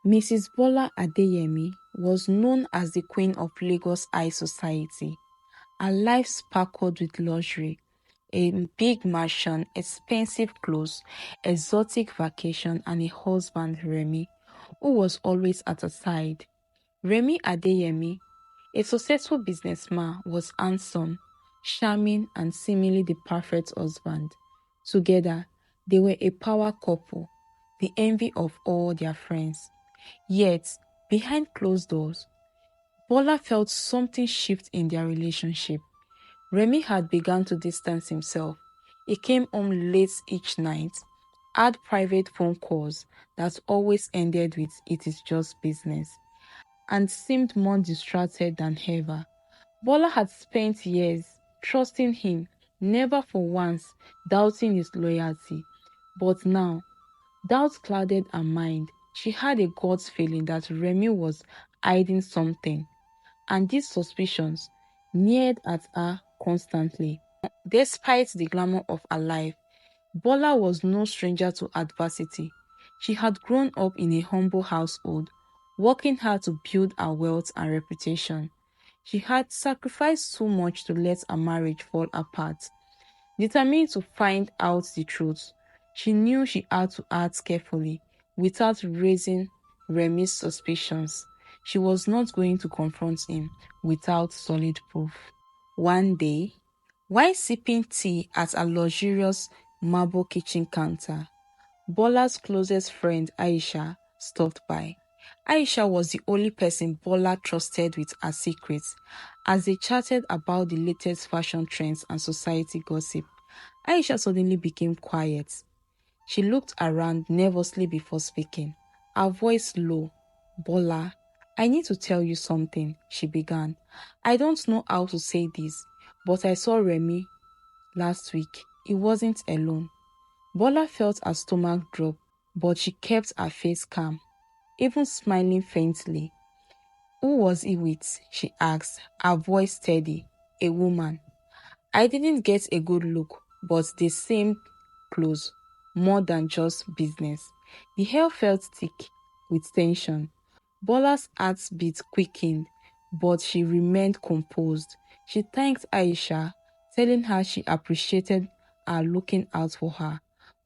Mrs. Bola Adeyemi was known as the Queen of Lagos High Society. Her life sparkled with luxury, a big mansion, expensive clothes, exotic vacation, and a husband, Remi, who was always at her side. Remi Adeyemi, a successful businessman, was handsome, charming, and seemingly the perfect husband. Together, they were a power couple, the envy of all their friends. Yet, behind closed doors, Bola felt something shift in their relationship. Remi had begun to distance himself. He came home late each night, had private phone calls that always ended with "it is just business," and seemed more distracted than ever. Bola had spent years trusting him, never for once doubting his loyalty. But now, doubt clouded her mind. She had a gut feeling that Remi was hiding something, and these suspicions gnawed at her constantly. Despite the glamour of her life, Bola was no stranger to adversity. She had grown up in a humble household, working hard to build her wealth and reputation. She had sacrificed so much to let her marriage fall apart. Determined to find out the truth, she knew she had to act carefully without raising Remi's suspicions. She was not going to confront him without solid proof. One day, while sipping tea at a luxurious marble kitchen counter, Bola's closest friend Aisha stopped by. Aisha was the only person Bola trusted with her secrets. As they chatted about the latest fashion trends and society gossip, Aisha suddenly became quiet. She looked around nervously before speaking, her voice low. "Bola, I need to tell you something," she began. "I don't know how to say this, but I saw Remi last week. He wasn't alone." Bola felt her stomach drop, but she kept her face calm, even smiling faintly. "Who was he with?" she asked, her voice steady. "A woman." "I didn't get a good look, but they seemed close, more than just business." The air felt thick with tension. Bola's heartbeat quickened, but she remained composed. She thanked Aisha, telling her she appreciated her looking out for her.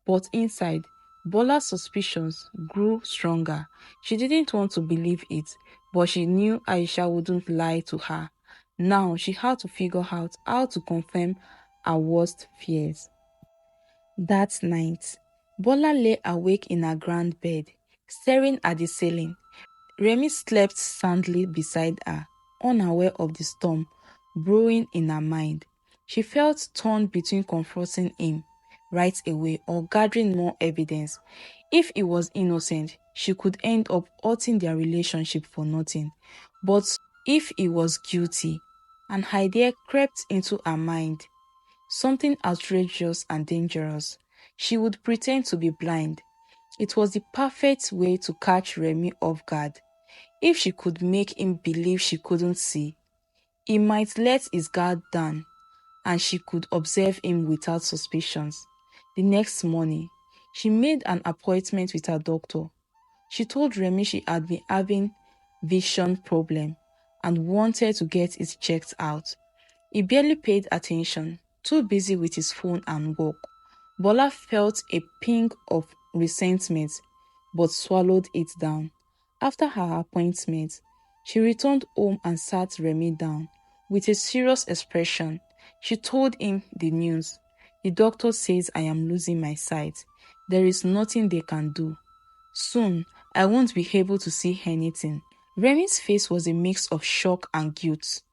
But inside, Bola's suspicions grew stronger. She didn't want to believe it, but she knew Aisha wouldn't lie to her. Now she had to figure out how to confirm her worst fears. That night, Bola lay awake in her grand bed, staring at the ceiling. Remi slept soundly beside her, unaware of the storm brewing in her mind. She felt torn between confronting him right away or gathering more evidence. If he was innocent, she could end up hurting their relationship for nothing. But if he was guilty, an idea crept into her mind, something outrageous and dangerous. She would pretend to be blind. It was the perfect way to catch Remi off guard. If she could make him believe she couldn't see, he might let his guard down, and she could observe him without suspicions. The next morning, she made an appointment with her doctor. She told Remi she had been having vision problem and wanted to get it checked out. He barely paid attention, too busy with his phone and work. Bola felt a pang of resentment but swallowed it down. After her appointment, she returned home and sat Remi down. With a serious expression, she told him the news. "The doctor says I am losing my sight. There is nothing they can do. Soon, I won't be able to see anything." Remi's face was a mix of shock and guilt.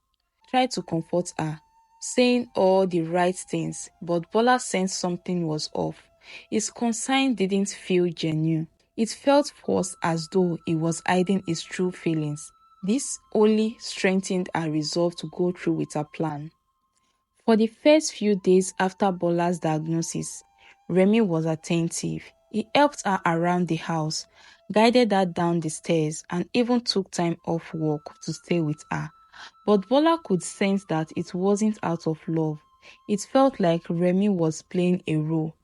He tried to comfort her, saying all the right things, but Bola sensed something was off. His concern didn't feel genuine. It felt forced, as though he was hiding his true feelings. This only strengthened her resolve to go through with her plan. For the first few days after Bola's diagnosis, Remi was attentive. He helped her around the house, guided her down the stairs, and even took time off work to stay with her. But Bola could sense that it wasn't out of love. It felt like Remi was playing a role,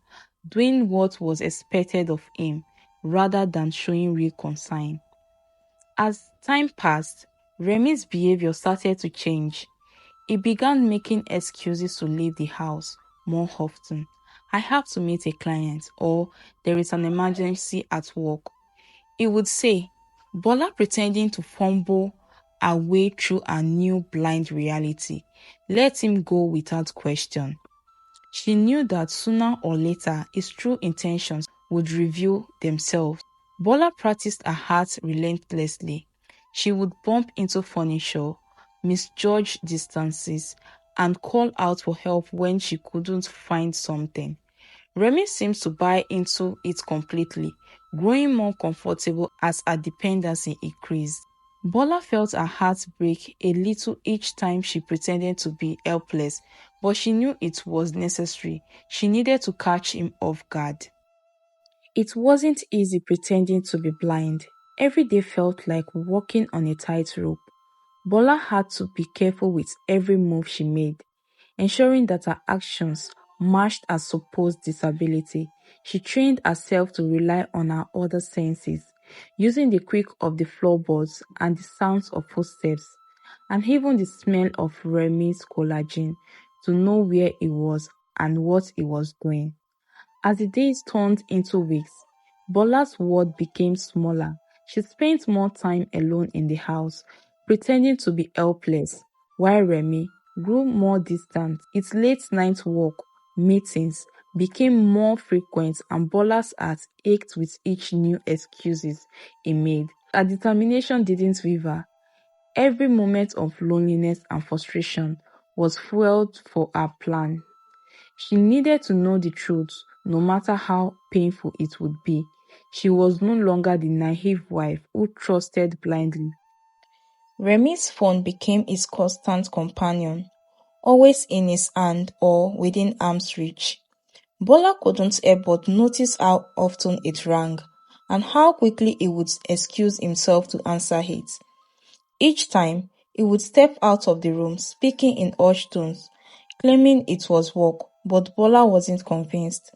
doing what was expected of him, rather than showing real concern. As time passed, Remi's behavior started to change. He began making excuses to leave the house more often. I have to meet a client or there is an emergency at work. He would say, Bola pretending to fumble her way through a new blind reality. Let him go without question. She knew that sooner or later his true intentions would reveal themselves. Bola practiced her art relentlessly. She would bump into furniture, misjudge distances, and call out for help when she couldn't find something. Remi seems to buy into it completely, growing more comfortable as her dependency increased. Bola felt her heart break a little each time she pretended to be helpless, but she knew it was necessary. She needed to catch him off guard. It wasn't easy pretending to be blind. Every day felt like walking on a tightrope. Bola had to be careful with every move she made, ensuring that her actions matched her supposed disability. She trained herself to rely on her other senses, using the creak of the floorboards and the sounds of footsteps, and even the smell of Remi's collagen to know where he was and what he was doing. As the days turned into weeks, Bola's world became smaller. She spent more time alone in the house, pretending to be helpless, while Remi grew more distant. Its late night work, meetings became more frequent and Bola's heart ached with each new excuses he made. Her determination didn't waver. Every moment of loneliness and frustration was fueled for her plan. She needed to know the truth, no matter how painful it would be. She was no longer the naive wife who trusted blindly. Remi's phone became his constant companion, always in his hand or within arm's reach. Bola couldn't help but notice how often it rang, and how quickly he would excuse himself to answer it. Each time, he would step out of the room speaking in hushed tones, claiming it was work, but Bola wasn't convinced.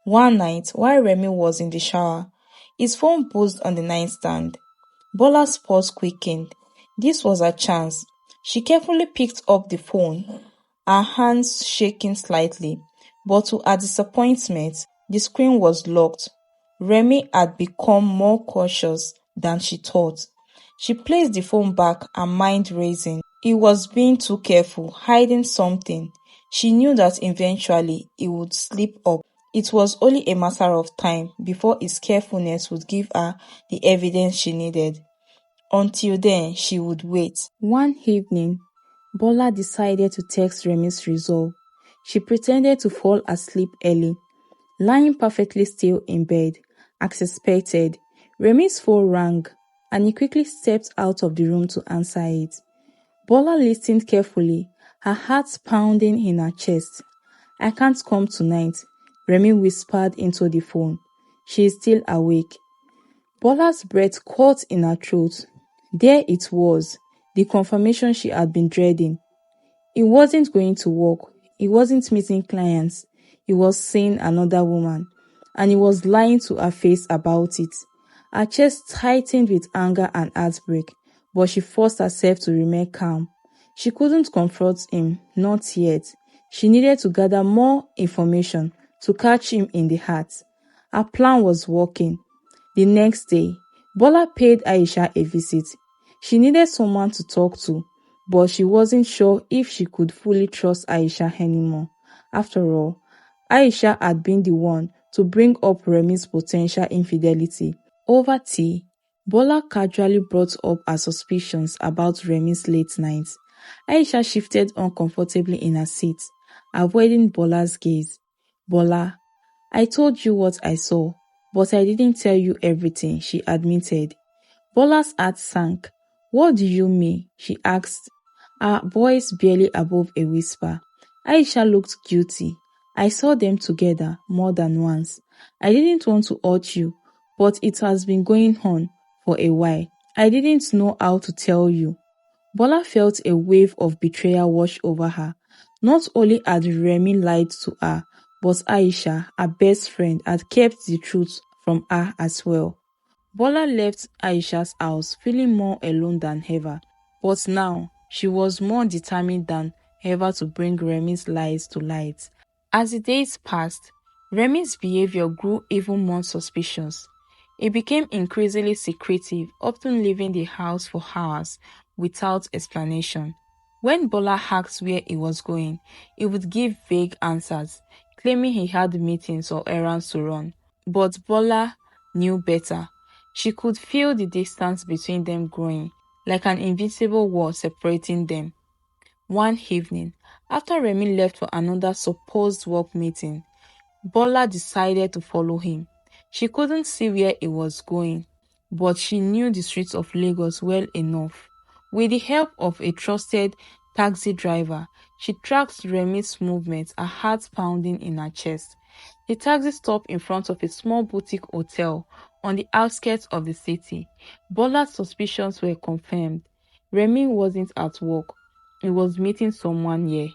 One night, while Remi was in the shower, his phone buzzed on the nightstand. Bola's pulse quickened. This was her chance. She carefully picked up the phone, her hands shaking slightly, but to her disappointment, the screen was locked. Remi had become more cautious than she thought. She placed the phone back, her mind racing. He was being too careful, hiding something. She knew that eventually he would slip up. It was only a matter of time before his carefulness would give her the evidence she needed. Until then, she would wait. One evening, Bola decided to test Remi's resolve. She pretended to fall asleep early, lying perfectly still in bed. As expected, Remi's phone rang, and he quickly stepped out of the room to answer it. Bola listened carefully, her heart pounding in her chest. I can't come tonight, Remi whispered into the phone. She is still awake. Bola's breath caught in her throat. There it was, the confirmation she had been dreading. He wasn't going to work. He wasn't meeting clients. He was seeing another woman. And he was lying to her face about it. Her chest tightened with anger and heartbreak, but she forced herself to remain calm. She couldn't confront him, not yet. She needed to gather more information to catch him in the act. Her plan was working. The next day, Bola paid Aisha a visit. She needed someone to talk to, but she wasn't sure if she could fully trust Aisha anymore. After all, Aisha had been the one to bring up Remi's potential infidelity. Over tea, Bola casually brought up her suspicions about Remi's late nights. Aisha shifted uncomfortably in her seat, avoiding Bola's gaze. Bola, I told you what I saw, but I didn't tell you everything, she admitted. Bola's heart sank. What do you mean? She asked, her voice barely above a whisper. Aisha looked guilty. I saw them together more than once. I didn't want to hurt you, but it has been going on for a while. I didn't know how to tell you. Bola felt a wave of betrayal wash over her. Not only had Remi lied to her, but Aisha, her best friend, had kept the truth from her as well. Bola left Aisha's house feeling more alone than ever, but now she was more determined than ever to bring Remi's lies to light. As the days passed, Remi's behavior grew even more suspicious. He became increasingly secretive, often leaving the house for hours without explanation. When Bola asked where he was going, he would give vague answers, claiming he had meetings or errands to run. But Bola knew better. She could feel the distance between them growing, like an invisible wall separating them. One evening, after Remi left for another supposed work meeting, Bola decided to follow him. She couldn't see where he was going, but she knew the streets of Lagos well enough. With the help of a trusted taxi driver, she tracked Remi's movements, her heart pounding in her chest. The taxi stopped in front of a small boutique hotel on the outskirts of the city. Bola's suspicions were confirmed. Remi wasn't at work. He was meeting someone here.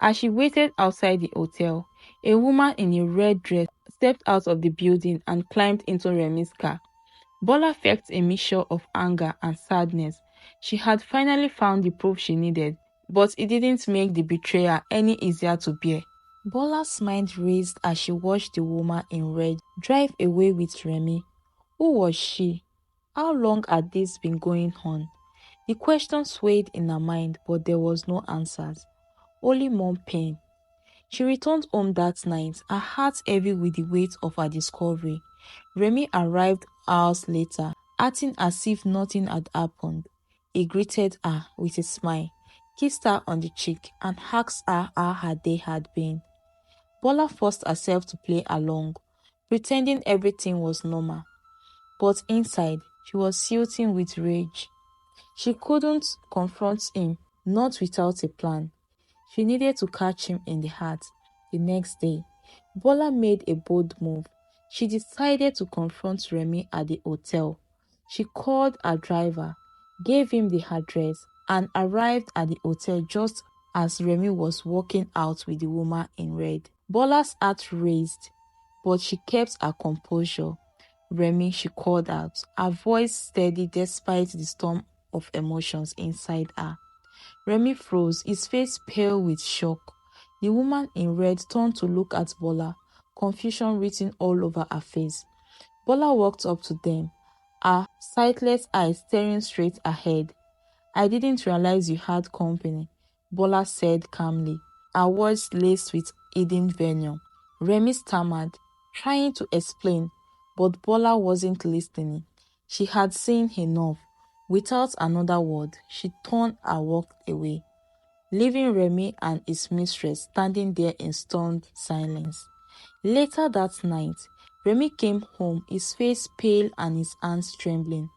As she waited outside the hotel, a woman in a red dress stepped out of the building and climbed into Remi's car. Bola felt a mixture of anger and sadness. She had finally found the proof she needed, but it didn't make the betrayal any easier to bear. Bola's mind raced as she watched the woman in red drive away with Remi. Who was she? How long had this been going on? The question swayed in her mind, but there was no answers, only more pain. She returned home that night, her heart heavy with the weight of her discovery. Remi arrived hours later, acting as if nothing had happened. He greeted her with a smile, kissed her on the cheek, and asked her how her day had been. Bola forced herself to play along, pretending everything was normal. But inside, she was seething with rage. She couldn't confront him, not without a plan. She needed to catch him in the act. The next day, Bola made a bold move. She decided to confront Remi at the hotel. She called her driver, gave him the address, and arrived at the hotel just as Remi was walking out with the woman in red. Bola's heart raced, but she kept her composure. Remi, she called out, her voice steady despite the storm of emotions inside her. Remi froze, his face pale with shock. The woman in red turned to look at Bola, confusion written all over her face. Bola walked up to them, her sightless eyes staring straight ahead. "I didn't realize you had company," Bola said calmly, her words laced with hidden venom. Remi stammered, trying to explain, but Bola wasn't listening. She had seen enough. Without another word, she turned and walked away, leaving Remi and his mistress standing there in stunned silence. Later that night, Remi came home, his face pale and his hands trembling.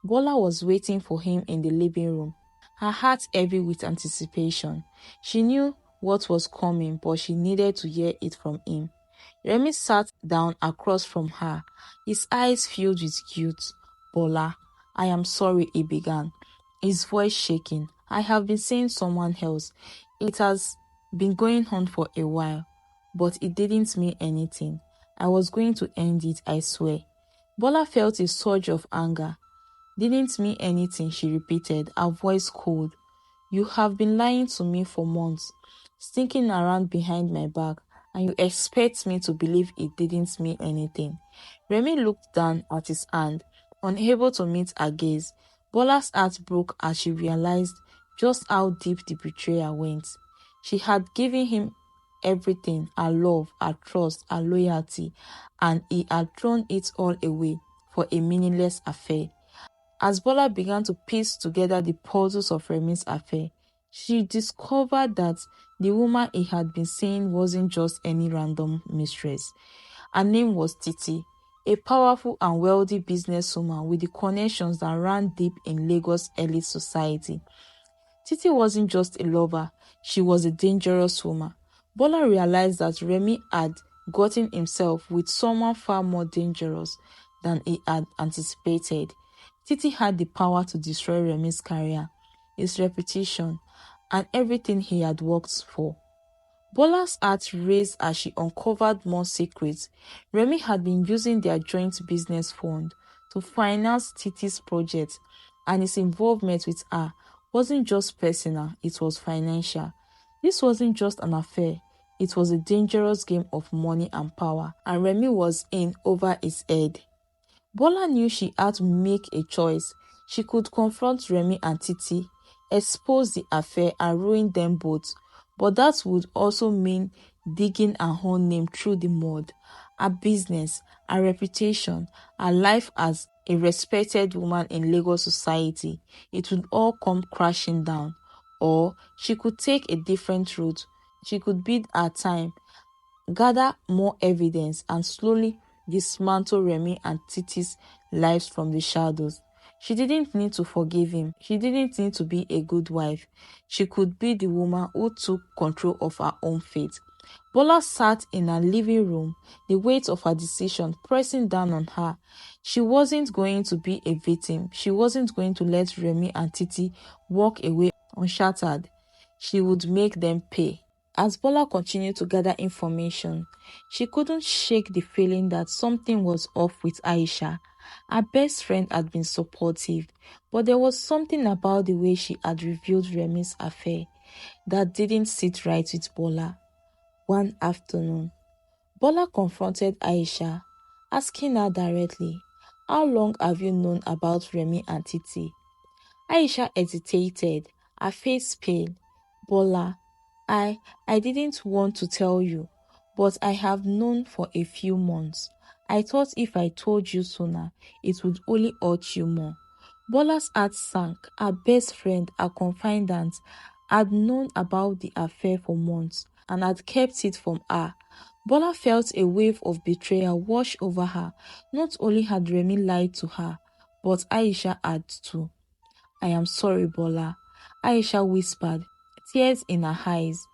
Bola was waiting for him in the living room, her heart heavy with anticipation. She knew what was coming, but she needed to hear it from him. Remi sat down across from her, his eyes filled with guilt. "Bola, I am sorry," he began, his voice shaking. "I have been seeing someone else. It has been going on for a while, but it didn't mean anything. I was going to end it, I swear." Bola felt a surge of anger. "Didn't mean anything," she repeated, her voice cold. "You have been lying to me for months, sneaking around behind my back, and you expect me to believe it didn't mean anything." Remi looked down at his hand, unable to meet her gaze. Bola's heart broke as she realized just how deep the betrayal went. She had given him everything, her love, her trust, her loyalty, and he had thrown it all away for a meaningless affair. As Bola began to piece together the puzzles of Remi's affair, she discovered that the woman he had been seeing wasn't just any random mistress. Her name was Titi, a powerful and wealthy businesswoman with the connections that ran deep in Lagos elite society. Titi wasn't just a lover, she was a dangerous woman. Bola realized that Remi had gotten himself with someone far more dangerous than he had anticipated. Titi had the power to destroy Remi's career, his reputation, and everything he had worked for. Bola's heart raced as she uncovered more secrets. Remi had been using their joint business fund to finance Titi's project, and his involvement with her wasn't just personal, it was financial. This wasn't just an affair, it was a dangerous game of money and power, and Remi was in over his head. Bola knew she had to make a choice. She could confront Remi and Titi, expose the affair and ruin them both, but that would also mean digging her own name through the mud. Her business, her reputation, her life as a respected woman in Lagos society, it would all come crashing down. Or she could take a different route. She could bid her time, gather more evidence, and slowly dismantle Remi and Titi's lives from the shadows. She didn't need to forgive him. She didn't need to be a good wife. She could be the woman who took control of her own fate. Bola sat in her living room, the weight of her decision pressing down on her. She wasn't going to be a victim. She wasn't going to let Remi and Titi walk away unshattered. She would make them pay. As Bola continued to gather information, she couldn't shake the feeling that something was off with Aisha. Her best friend had been supportive, but there was something about the way she had revealed Remi's affair that didn't sit right with Bola. One afternoon, Bola confronted Aisha, asking her directly, "How long have you known about Remi and Titi?" Aisha hesitated, her face pale. "Bola, I didn't want to tell you, but I have known for a few months. I thought if I told you sooner, it would only hurt you more." Bola's heart sank. Her best friend, her confidant, had known about the affair for months and had kept it from her. Bola felt a wave of betrayal wash over her. Not only had Remi lied to her, but Aisha had too. "I am sorry, Bola," Aisha whispered, tears in her eyes.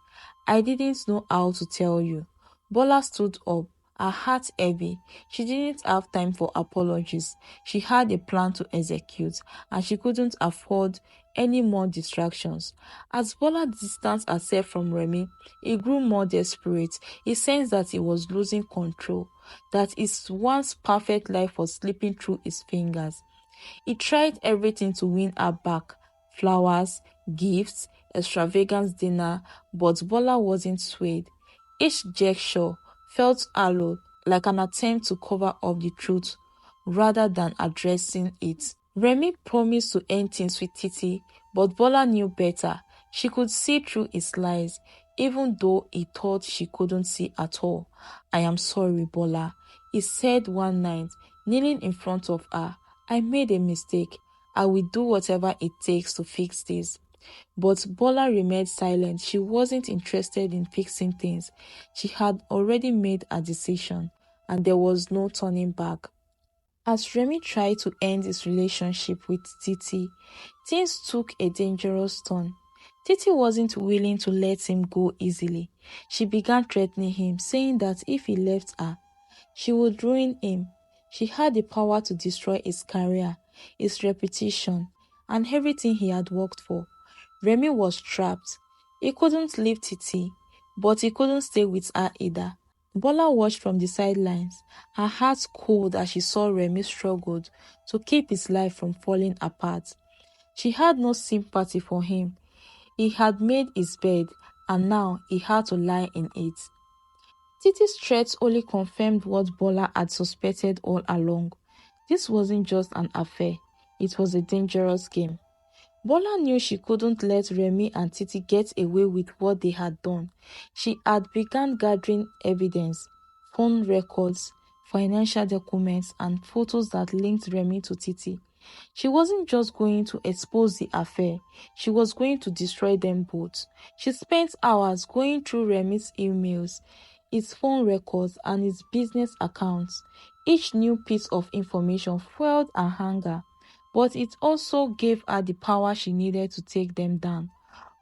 "I didn't know how to tell you." Bola stood up, her heart heavy. She didn't have time for apologies. She had a plan to execute, and she couldn't afford any more distractions. As Bola distanced herself from Remi, he grew more desperate. He sensed that he was losing control, that his once perfect life was slipping through his fingers. He tried everything to win her back: flowers, gifts, extravagant dinner, but Bola wasn't swayed. Each gesture felt hollow, like an attempt to cover up the truth rather than addressing it. Remi promised to end things with Titi, but Bola knew better. She could see through his lies, even though he thought she couldn't see at all. "I am sorry, Bola," he said one night, kneeling in front of her. "I made a mistake. I will do whatever it takes to fix this." But Bola remained silent. She wasn't interested in fixing things. She had already made a decision, and there was no turning back. As Remi tried to end his relationship with Titi, things took a dangerous turn. Titi wasn't willing to let him go easily. She began threatening him, saying that if he left her, she would ruin him. She had the power to destroy his career, his reputation, and everything he had worked for. Remi was trapped. He couldn't leave Titi, but he couldn't stay with her either. Bola watched from the sidelines, her heart cold as she saw Remi struggled to keep his life from falling apart. She had no sympathy for him. He had made his bed, and now he had to lie in it. Titi's threats only confirmed what Bola had suspected all along. This wasn't just an affair, it was a dangerous game. Bola knew she couldn't let Remi and Titi get away with what they had done. She had begun gathering evidence: phone records, financial documents, and photos that linked Remi to Titi. She wasn't just going to expose the affair, she was going to destroy them both. She spent hours going through Remi's emails, his phone records, and his business accounts. Each new piece of information fueled her anger, but it also gave her the power she needed to take them down.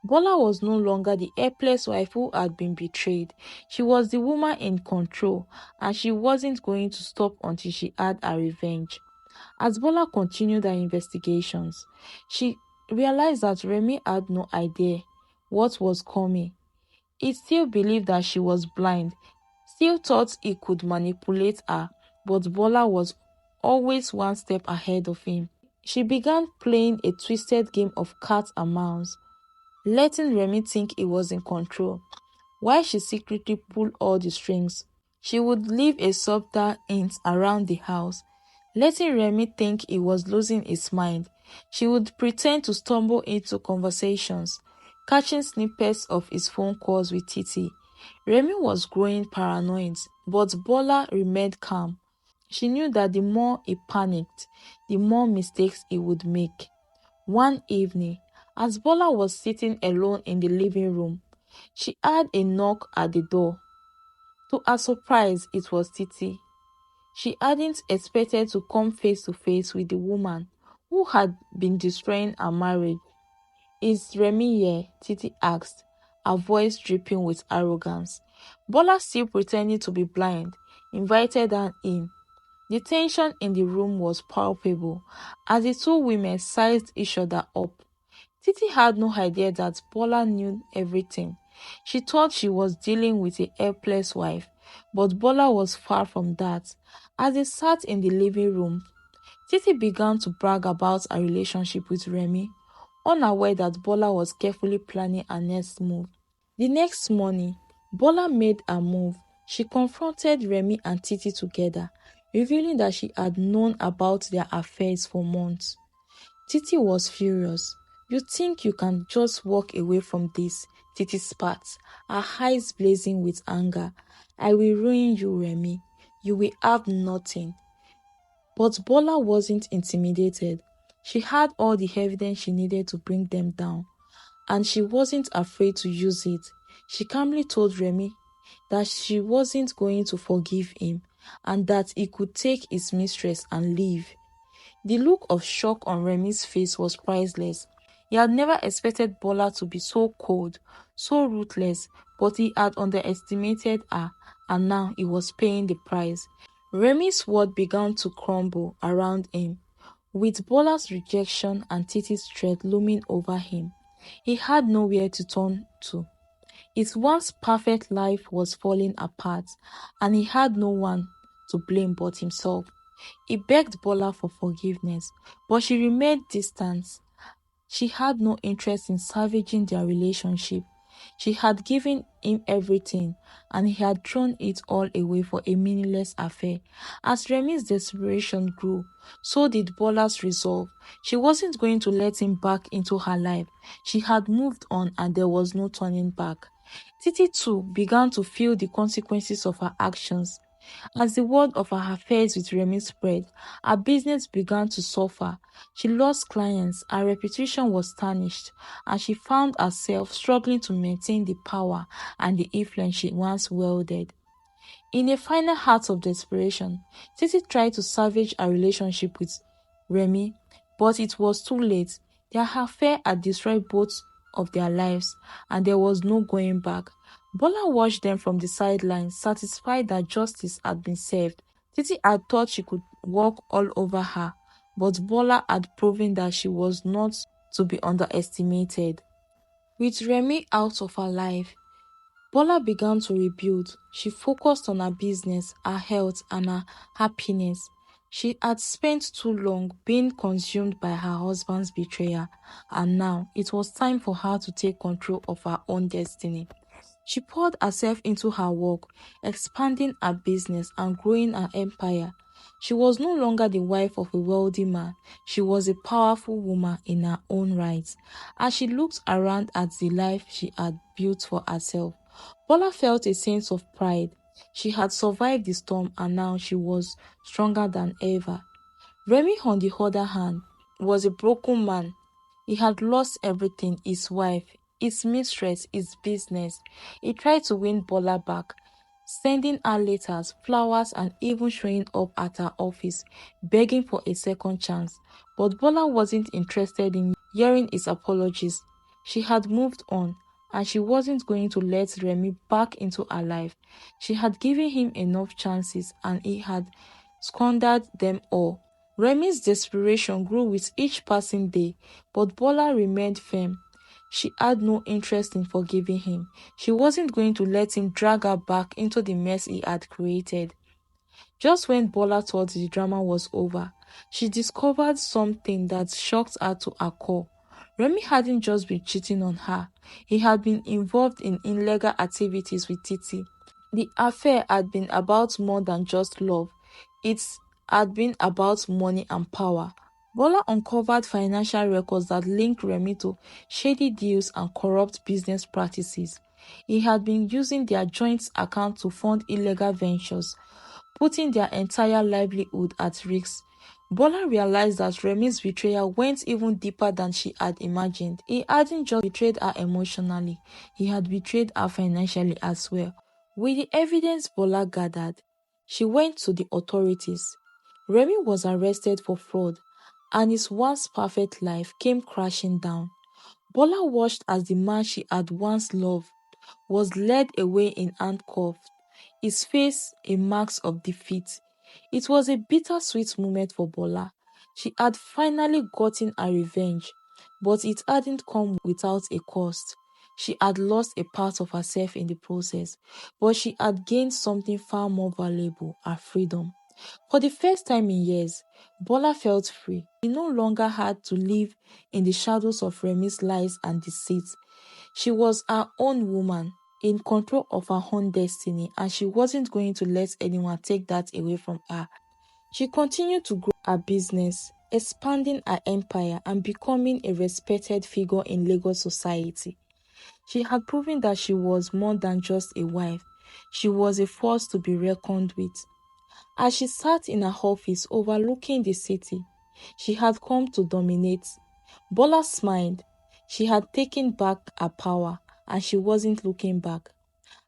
Bola was no longer the helpless wife who had been betrayed. She was the woman in control, and she wasn't going to stop until she had her revenge. As Bola continued her investigations, she realized that Remi had no idea what was coming. He still believed that she was blind, still thought he could manipulate her, but Bola was always one step ahead of him. She began playing a twisted game of cat and mouse, letting Remi think he was in control, while she secretly pulled all the strings. She would leave a subtle hint around the house, letting Remi think he was losing his mind. She would pretend to stumble into conversations, catching snippets of his phone calls with Titi. Remi was growing paranoid, but Bola remained calm. She knew that the more he panicked, the more mistakes he would make. One evening, as Bola was sitting alone in the living room, she heard a knock at the door. To her surprise, it was Titi. She hadn't expected to come face to face with the woman who had been destroying her marriage. "Is Remi here?" Titi asked, her voice dripping with arrogance. Bola, still pretending to be blind, invited her in. The tension in the room was palpable as the two women sized each other up. Titi had no idea that Bola knew everything. She thought she was dealing with a helpless wife, but Bola was far from that. As they sat in the living room, Titi began to brag about her relationship with Remi, unaware that Bola was carefully planning her next move. The next morning, Bola made a move. She confronted Remi and Titi together, revealing that she had known about their affairs for months. Titi was furious. "You think you can just walk away from this?" Titi spat, her eyes blazing with anger. "I will ruin you, Remi. You will have nothing." But Bola wasn't intimidated. She had all the evidence she needed to bring them down, and she wasn't afraid to use it. She calmly told Remi that she wasn't going to forgive him and that he could take his mistress and leave. The look of shock on Remi's face was priceless. He had never expected Bola to be so cold, so ruthless, but he had underestimated her, and now he was paying the price. Remi's world began to crumble around him. With Bola's rejection and Titi's threat looming over him, he had nowhere to turn to. His once perfect life was falling apart, and he had no one to blame but himself. He begged Bola for forgiveness, but she remained distant. She had no interest in salvaging their relationship. She had given him everything, and he had thrown it all away for a meaningless affair. As Remi's desperation grew, so did Bola's resolve. She wasn't going to let him back into her life. She had moved on, and there was no turning back. Titi too began to feel the consequences of her actions. As the word of her affairs with Remi spread, her business began to suffer. She lost clients, her reputation was tarnished, and she found herself struggling to maintain the power and the influence she once wielded. In a final act of desperation, Titi tried to salvage her relationship with Remi, but it was too late. Their affair had destroyed both of their lives, and there was no going back. Bola watched them from the sidelines, satisfied that justice had been served. Titi had thought she could walk all over her, but Bola had proven that she was not to be underestimated. With Remi out of her life, Bola began to rebuild. She focused on her business, her health, and her happiness. She had spent too long being consumed by her husband's betrayal, and now it was time for her to take control of her own destiny. She poured herself into her work, expanding her business and growing her empire. She was no longer the wife of a wealthy man. She was a powerful woman in her own right. As she looked around at the life she had built for herself, Bola felt a sense of pride. She had survived the storm, and now she was stronger than ever. Remi, on the other hand, was a broken man. He had lost everything: his wife, his mistress, his business. He tried to win Bola back, sending her letters, flowers, and even showing up at her office, begging for a second chance. But Bola wasn't interested in hearing his apologies. She had moved on, and she wasn't going to let Remi back into her life. She had given him enough chances, and he had squandered them all. Remi's desperation grew with each passing day, but Bola remained firm. She had no interest in forgiving him. She wasn't going to let him drag her back into the mess he had created. Just when Bola thought the drama was over, she discovered something that shocked her to her core. Remi hadn't just been cheating on her, he had been involved in illegal activities with Titi. The affair had been about more than just love, it had been about money and power. Bola uncovered financial records that linked Remi to shady deals and corrupt business practices. He had been using their joint account to fund illegal ventures, putting their entire livelihood at risk. Bola realized that Remi's betrayal went even deeper than she had imagined. He hadn't just betrayed her emotionally, he had betrayed her financially as well. With the evidence Bola gathered, she went to the authorities. Remi was arrested for fraud, and his once perfect life came crashing down. Bola watched as the man she had once loved was led away in handcuffs, his face a mark of defeat. It was a bittersweet moment for Bola. She had finally gotten her revenge, but it hadn't come without a cost. She had lost a part of herself in the process, but she had gained something far more valuable, her freedom. For the first time in years, Bola felt free. She no longer had to live in the shadows of Remi's lies and deceit. She was her own woman, in control of her own destiny, and she wasn't going to let anyone take that away from her. She continued to grow her business, expanding her empire and becoming a respected figure in Lagos society. She had proven that she was more than just a wife. She was a force to be reckoned with. As she sat in her office overlooking the city, she had come to dominate. Bola smiled. She had taken back her power and she wasn't looking back.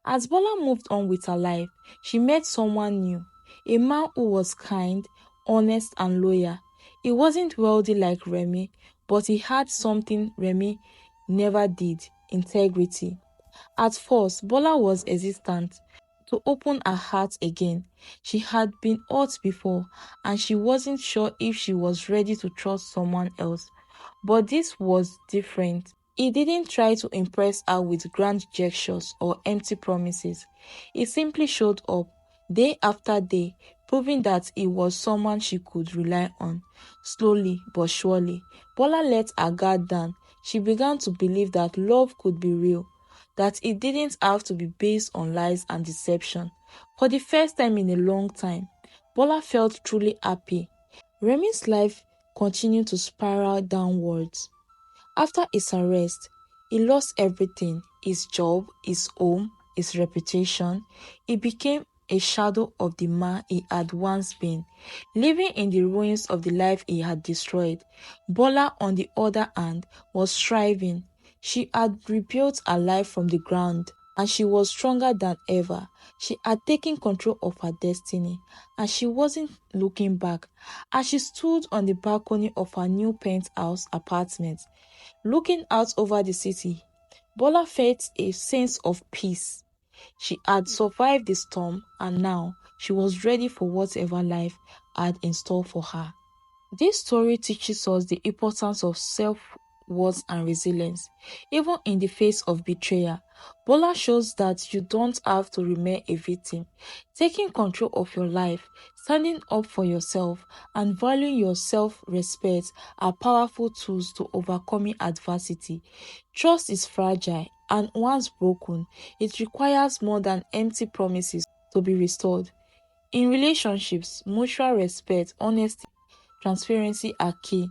As Bola moved on with her life, she met someone new, a man who was kind, honest and loyal. He wasn't wealthy like Remi, but he had something Remi never did: integrity. At first, Bola was hesitant to open her heart again. She had been hurt before and she wasn't sure if she was ready to trust someone else. But this was different. He didn't try to impress her with grand gestures or empty promises. He simply showed up, day after day, proving that he was someone she could rely on. Slowly but surely, Bola let her guard down. She began to believe that love could be real, that it didn't have to be based on lies and deception. For the first time in a long time, Bola felt truly happy. Remi's life continued to spiral downwards. After his arrest, he lost everything: his job, his home, his reputation. He became a shadow of the man he had once been, living in the ruins of the life he had destroyed. Bola, on the other hand, was thriving. She had rebuilt her life from the ground, and she was stronger than ever. She had taken control of her destiny, and she wasn't looking back. As she stood on the balcony of her new penthouse apartment, looking out over the city, Bola felt a sense of peace. She had survived the storm and now she was ready for whatever life had in store for her. This story teaches us the importance of self-worth and resilience, even in the face of betrayal. Bola shows that you don't have to remain a victim. Taking control of your life, standing up for yourself, and valuing your self-respect are powerful tools to overcoming adversity. Trust is fragile, and once broken, it requires more than empty promises to be restored. In relationships, mutual respect, honesty, transparency are key.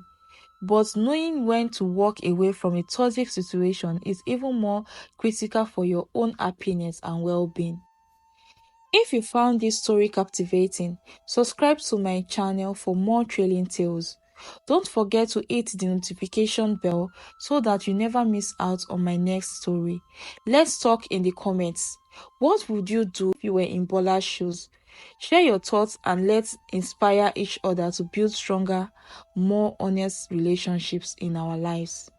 But knowing when to walk away from a toxic situation is even more critical for your own happiness and well-being. If you found this story captivating, subscribe to my channel for more thrilling tales. Don't forget to hit the notification bell so that you never miss out on my next story. Let's talk in the comments. What would you do if you were in Bola's shoes? Share your thoughts and let's inspire each other to build stronger, more honest relationships in our lives.